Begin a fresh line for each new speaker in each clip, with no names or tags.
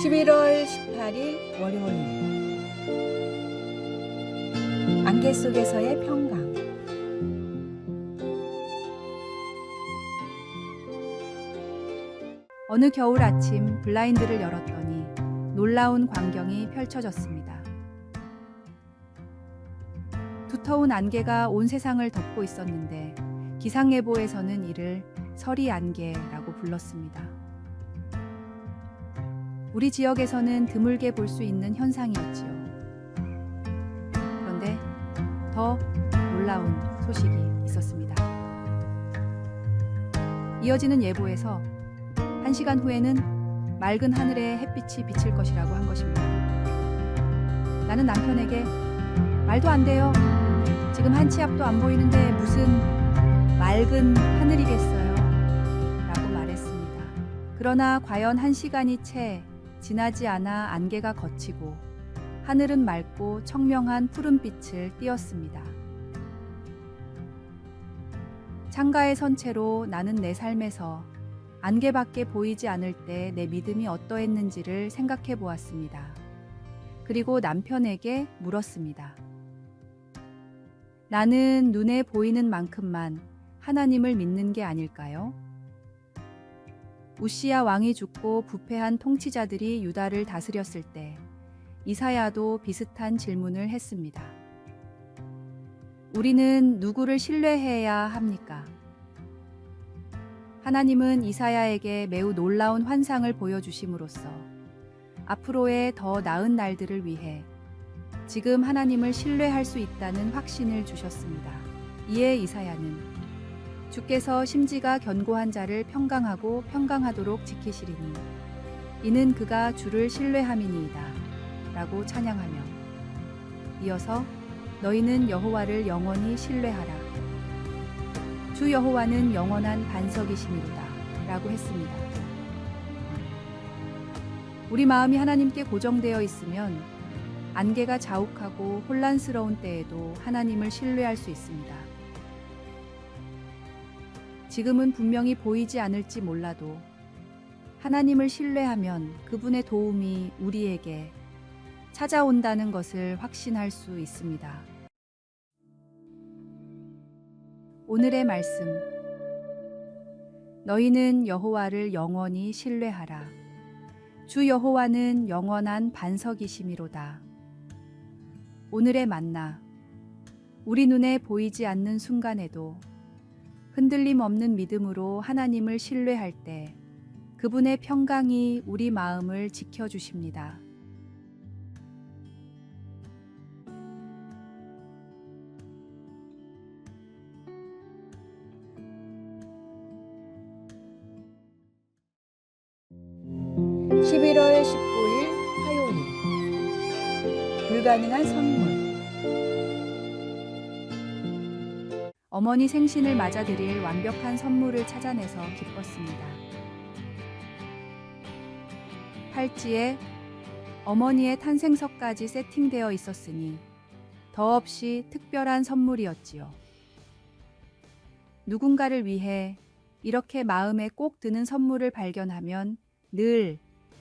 11월 18일 월요일. 안개 속에서의 평강. 어느 겨울 아침 블라인드를 열었더니 놀라운 광경이 펼쳐졌습니다. 두터운 안개가 온 세상을 덮고 있었는데 기상예보에서는 이를 서리 안개라고 불렀습니다. 우리 지역에서는 드물게 볼 수 있는 현상이었지요. 그런데 더 놀라운 소식이 있었습니다. 이어지는 예보에서 1시간 후에는 맑은 하늘에 햇빛이 비칠 것이라고 한 것입니다. 나는 남편에게 말도 안 돼요. 지금 한 치 앞도 안 보이는데 무슨 맑은 하늘이겠어요. 라고 말했습니다. 그러나 과연 1시간이 채 지나지 않아 안개가 걷히고 하늘은 맑고 청명한 푸른빛을 띄었습니다. 창가에 선 채로 나는 내 삶에서 안개밖에 보이지 않을 때 내 믿음이 어떠했는지를 생각해 보았습니다. 그리고 남편에게 물었습니다. 나는 눈에 보이는 만큼만 하나님을 믿는 게 아닐까요? 우시야 왕이 죽고 부패한 통치자들이 유다를 다스렸을 때 이사야도 비슷한 질문을 했습니다. 우리는 누구를 신뢰해야 합니까? 하나님은 이사야에게 매우 놀라운 환상을 보여주심으로써 앞으로의 더 나은 날들을 위해 지금 하나님을 신뢰할 수 있다는 확신을 주셨습니다. 이에 이사야는 주께서 심지가 견고한 자를 평강하고 평강하도록 지키시리니 이는 그가 주를 신뢰함이니이다 라고 찬양하며 이어서 너희는 여호와를 영원히 신뢰하라. 주 여호와는 영원한 반석이시미로다 라고 했습니다. 우리 마음이 하나님께 고정되어 있으면 안개가 자욱하고 혼란스러운 때에도 하나님을 신뢰할 수 있습니다. 지금은 분명히 보이지 않을지 몰라도 하나님을 신뢰하면 그분의 도움이 우리에게 찾아온다는 것을 확신할 수 있습니다. 오늘의 말씀. 너희는 여호와를 영원히 신뢰하라. 주 여호와는 영원한 반석이시미로다. 오늘의 만나. 우리 눈에 보이지 않는 순간에도 흔들림 없는 믿음으로 하나님을 신뢰할 때 그분의 평강이 우리 마음을 지켜주십니다. (11월 19일) 화요일. 불가능한 선물. 어머니 생신을 맞아드릴 완벽한 선물을 찾아내서 기뻤습니다. 팔찌에 어머니의 탄생석까지 세팅되어 있었으니 더없이 특별한 선물이었지요. 누군가를 위해 이렇게 마음에 꼭 드는 선물을 발견하면 늘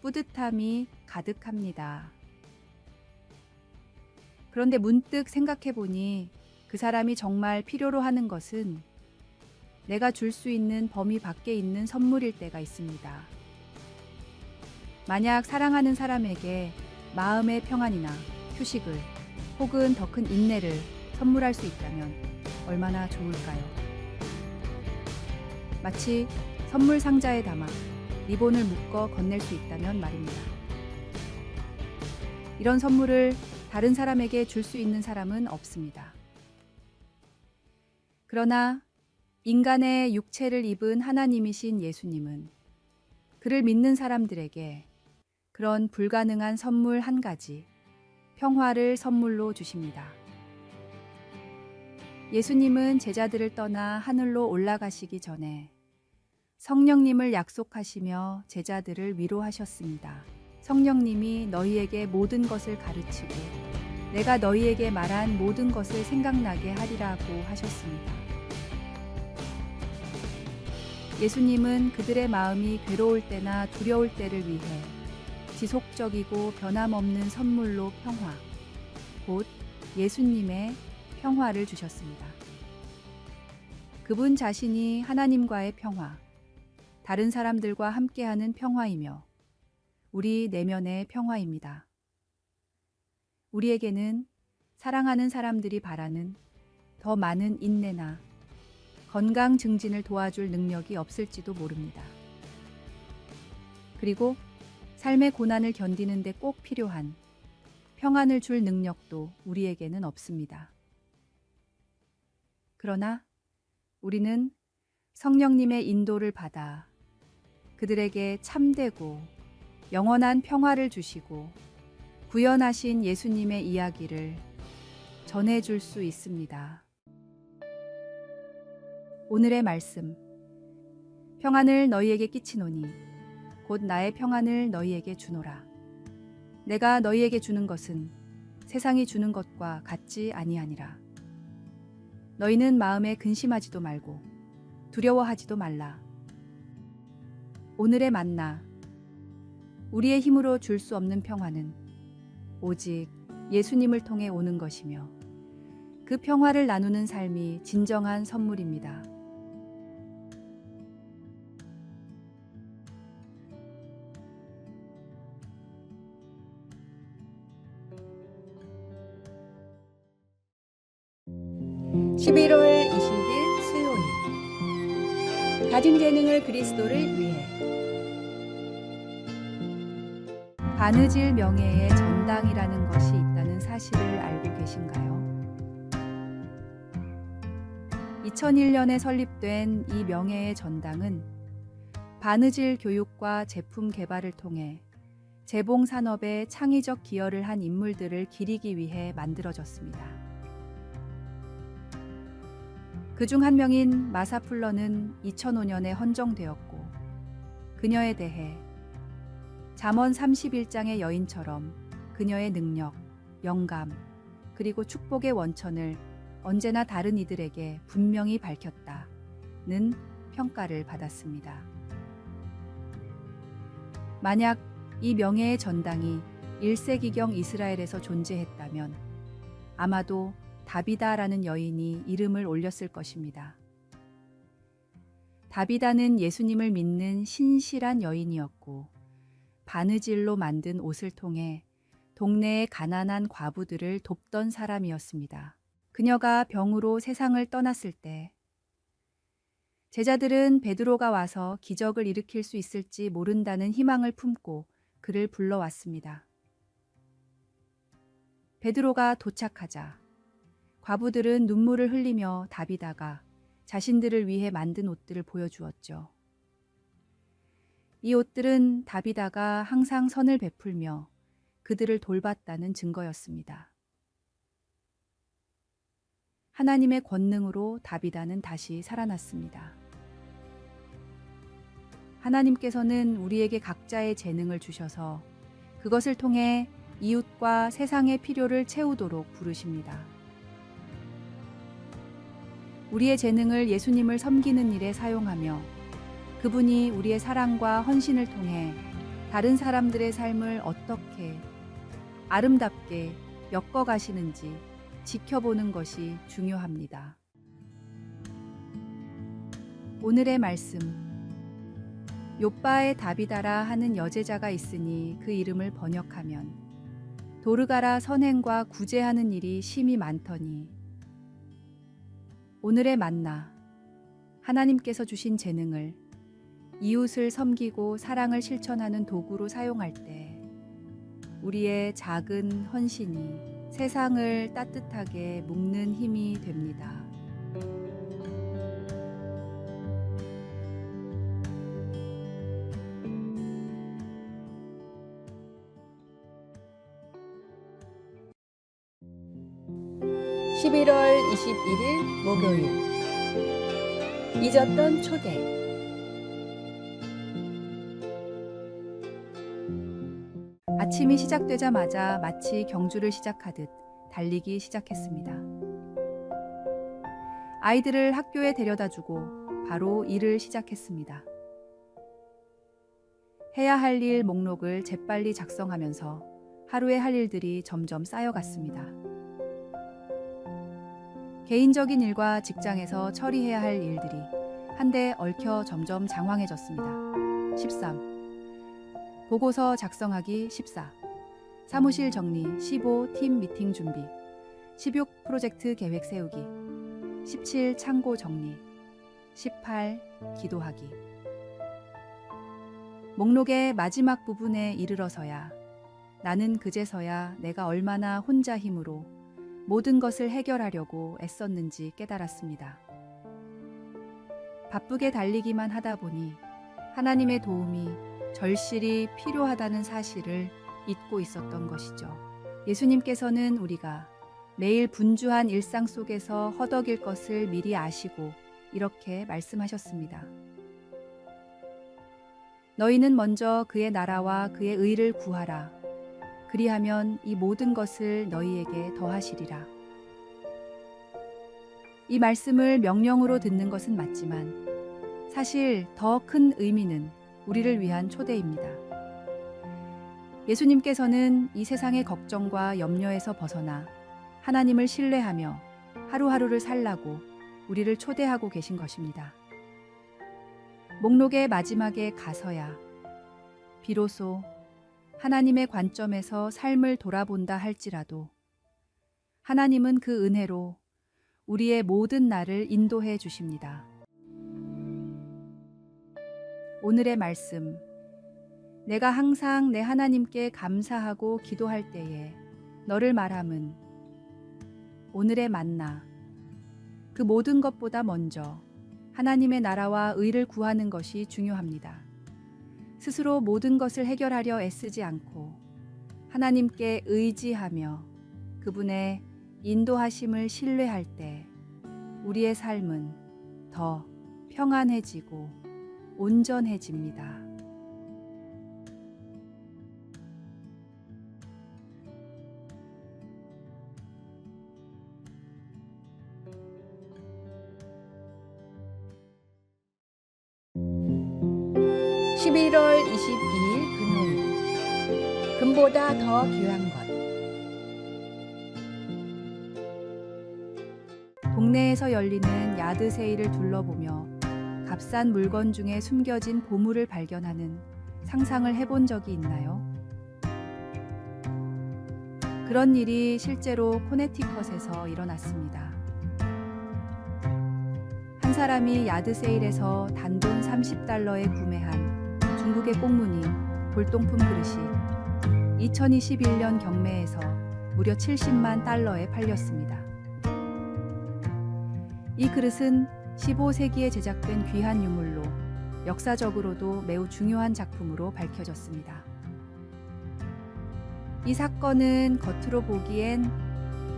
뿌듯함이 가득합니다. 그런데 문득 생각해 보니 그 사람이 정말 필요로 하는 것은 내가 줄 수 있는 범위 밖에 있는 선물일 때가 있습니다. 만약 사랑하는 사람에게 마음의 평안이나 휴식을 혹은 더 큰 인내를 선물할 수 있다면 얼마나 좋을까요? 마치 선물 상자에 담아 리본을 묶어 건넬 수 있다면 말입니다. 이런 선물을 다른 사람에게 줄 수 있는 사람은 없습니다. 그러나 인간의 육체를 입은 하나님이신 예수님은 그를 믿는 사람들에게 그런 불가능한 선물 한 가지, 평화를 선물로 주십니다. 예수님은 제자들을 떠나 하늘로 올라가시기 전에 성령님을 약속하시며 제자들을 위로하셨습니다. 성령님이 너희에게 모든 것을 가르치고 내가 너희에게 말한 모든 것을 생각나게 하리라고 하셨습니다. 예수님은 그들의 마음이 괴로울 때나 두려울 때를 위해 지속적이고 변함없는 선물로 평화, 곧 예수님의 평화를 주셨습니다. 그분 자신이 하나님과의 평화, 다른 사람들과 함께하는 평화이며 우리 내면의 평화입니다. 우리에게는 사랑하는 사람들이 바라는 더 많은 인내나 건강 증진을 도와줄 능력이 없을지도 모릅니다. 그리고 삶의 고난을 견디는 데 꼭 필요한 평안을 줄 능력도 우리에게는 없습니다. 그러나 우리는 성령님의 인도를 받아 그들에게 참되고 영원한 평화를 주시고 구현하신 예수님의 이야기를 전해줄 수 있습니다. 오늘의 말씀. 평안을 너희에게 끼치노니 곧 나의 평안을 너희에게 주노라. 내가 너희에게 주는 것은 세상이 주는 것과 같지 아니하니라. 너희는 마음에 근심하지도 말고 두려워하지도 말라. 오늘의 만나. 우리의 힘으로 줄 수 없는 평화는 오직 예수님을 통해 오는 것이며 그 평화를 나누는 삶이 진정한 선물입니다. (11월 20일) 수요일. 가진 재능을 그리스도를 위해. 바느질 명예의 전당이라는 것이 있다는 사실을 알고 계신가요? 2001년에 설립된 이 명예의 전당은 바느질 교육과 제품 개발을 통해 재봉 산업에 창의적 기여를 한 인물들을 기리기 위해 만들어졌습니다. 그중 한 명인 마사 풀러는 2005년에 헌정되었고 그녀에 대해 잠언 31장의 여인처럼 그녀의 능력, 영감, 그리고 축복의 원천을 언제나 다른 이들에게 분명히 밝혔다는 평가를 받았습니다. 만약 이 명예의 전당이 1세기경 이스라엘에서 존재했다면 아마도 다비다라는 여인이 이름을 올렸을 것입니다. 다비다는 예수님을 믿는 신실한 여인이었고 바느질로 만든 옷을 통해 동네의 가난한 과부들을 돕던 사람이었습니다. 그녀가 병으로 세상을 떠났을 때 제자들은 베드로가 와서 기적을 일으킬 수 있을지 모른다는 희망을 품고 그를 불러왔습니다. 베드로가 도착하자 과부들은 눈물을 흘리며 다비다가 자신들을 위해 만든 옷들을 보여주었죠. 이 옷들은 다비다가 항상 선을 베풀며 그들을 돌봤다는 증거였습니다. 하나님의 권능으로 다비다는 다시 살아났습니다. 하나님께서는 우리에게 각자의 재능을 주셔서 그것을 통해 이웃과 세상의 필요를 채우도록 부르십니다. 우리의 재능을 예수님을 섬기는 일에 사용하며 그분이 우리의 사랑과 헌신을 통해 다른 사람들의 삶을 어떻게 아름답게 엮어가시는지 지켜보는 것이 중요합니다. 오늘의 말씀. 욥바의 다비다라 하는 여제자가 있으니 그 이름을 번역하면 도르가라 선행과 구제하는 일이 심히 많더니. 오늘의 만나. 하나님께서 주신 재능을 이웃을 섬기고 사랑을 실천하는 도구로 사용할 때 우리의 작은 헌신이 세상을 따뜻하게 묶는 힘이 됩니다. (11월 21일) 목요일. 잊었던 초대. 아침이 시작되자마자 마치 경주를 시작하듯 달리기 시작했습니다. 아이들을 학교에 데려다주고 바로 일을 시작했습니다. 해야 할 일 목록을 재빨리 작성하면서 하루에 할 일들이 점점 쌓여갔습니다. 개인적인 일과 직장에서 처리해야 할 일들이 한데 얽혀 점점 장황해졌습니다. 13. 보고서 작성하기 14. 사무실 정리 15. 팀 미팅 준비 16. 프로젝트 계획 세우기 17. 창고 정리 18. 기도하기. 목록의 마지막 부분에 이르러서야 나는 그제서야 내가 얼마나 혼자 힘으로 모든 것을 해결하려고 애썼는지 깨달았습니다. 바쁘게 달리기만 하다 보니 하나님의 도움이 절실히 필요하다는 사실을 잊고 있었던 것이죠. 예수님께서는 우리가 매일 분주한 일상 속에서 허덕일 것을 미리 아시고 이렇게 말씀하셨습니다. 너희는 먼저 그의 나라와 그의 의를 구하라. 그리하면 이 모든 것을 너희에게 더하시리라. 이 말씀을 명령으로 듣는 것은 맞지만 사실 더 큰 의미는 우리를 위한 초대입니다. 예수님께서는 이 세상의 걱정과 염려에서 벗어나 하나님을 신뢰하며 하루하루를 살라고 우리를 초대하고 계신 것입니다. 목록의 마지막에 가서야 비로소 하나님의 관점에서 삶을 돌아본다 할지라도 하나님은 그 은혜로 우리의 모든 날을 인도해 주십니다. 오늘의 말씀, 내가 항상 내 하나님께 감사하고 기도할 때에 너를 말함은 오늘의 만나, 그 모든 것보다 먼저 하나님의 나라와 의를 구하는 것이 중요합니다. 스스로 모든 것을 해결하려 애쓰지 않고 하나님께 의지하며 그분의 인도하심을 신뢰할 때 우리의 삶은 더 평안해지고 온전해집니다.
(11월 22일) 금요일. 금보다 더 귀한 것.
동네에서 열리는 야드 세일을 둘러보며 값싼 물건 중에 숨겨진 보물을 발견하는 상상을 해본 적이 있나요? 그런 일이 실제로 코네티컷에서 일어났습니다. 한 사람이 야드 세일에서 단돈 $30에 구매한 중국의 꽁무니 골동품 그릇이 2021년 경매에서 무려 $70만 달러에 팔렸습니다. 이 그릇은 15세기에 제작된 귀한 유물로 역사적으로도 매우 중요한 작품으로 밝혀졌습니다. 이 사건은 겉으로 보기엔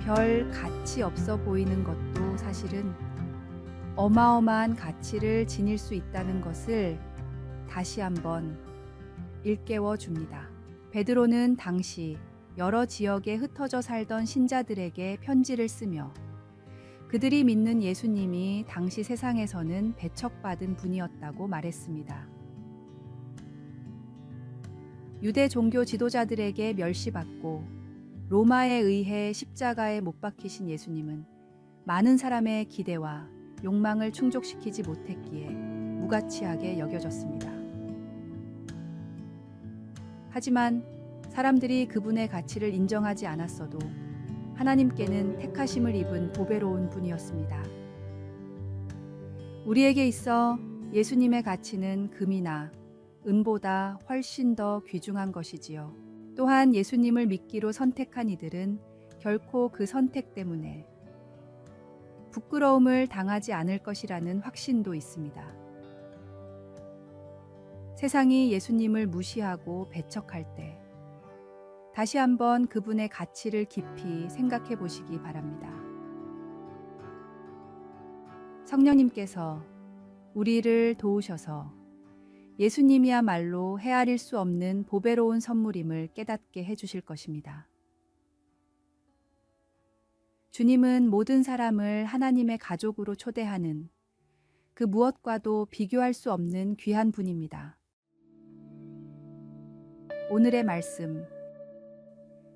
별 가치 없어 보이는 것도 사실은 어마어마한 가치를 지닐 수 있다는 것을 다시 한번 일깨워 줍니다. 베드로는 당시 여러 지역에 흩어져 살던 신자들에게 편지를 쓰며 그들이 믿는 예수님이 당시 세상에서는 배척받은 분이었다고 말했습니다. 유대 종교 지도자들에게 멸시받고 로마에 의해 십자가에 못 박히신 예수님은 많은 사람의 기대와 욕망을 충족시키지 못했기에 무가치하게 여겨졌습니다. 하지만 사람들이 그분의 가치를 인정하지 않았어도 하나님께는 택하심을 입은 보배로운 분이었습니다. 우리에게 있어 예수님의 가치는 금이나 은보다 훨씬 더 귀중한 것이지요. 또한 예수님을 믿기로 선택한 이들은 결코 그 선택 때문에 부끄러움을 당하지 않을 것이라는 확신도 있습니다. 세상이 예수님을 무시하고 배척할 때 다시 한번 그분의 가치를 깊이 생각해 보시기 바랍니다. 성령님께서 우리를 도우셔서 예수님이야말로 헤아릴 수 없는 보배로운 선물임을 깨닫게 해주실 것입니다. 주님은 모든 사람을 하나님의 가족으로 초대하는 그 무엇과도 비교할 수 없는 귀한 분입니다. 오늘의 말씀.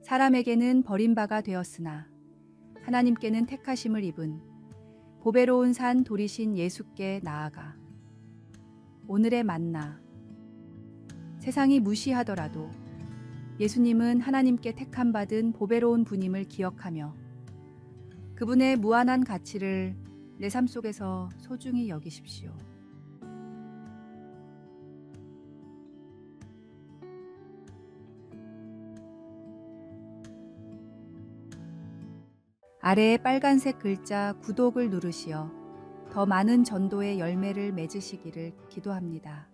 사람에게는 버림바가 되었으나 하나님께는 택하심을 입은 보배로운 산 돌이신 예수께 나아가. 오늘의 만나. 세상이 무시하더라도 예수님은 하나님께 택함받은 보배로운 분임을 기억하며 그분의 무한한 가치를 내 삶 속에서 소중히 여기십시오. 아래에 빨간색 글자 구독을 누르시어 더 많은 전도의 열매를 맺으시기를 기도합니다.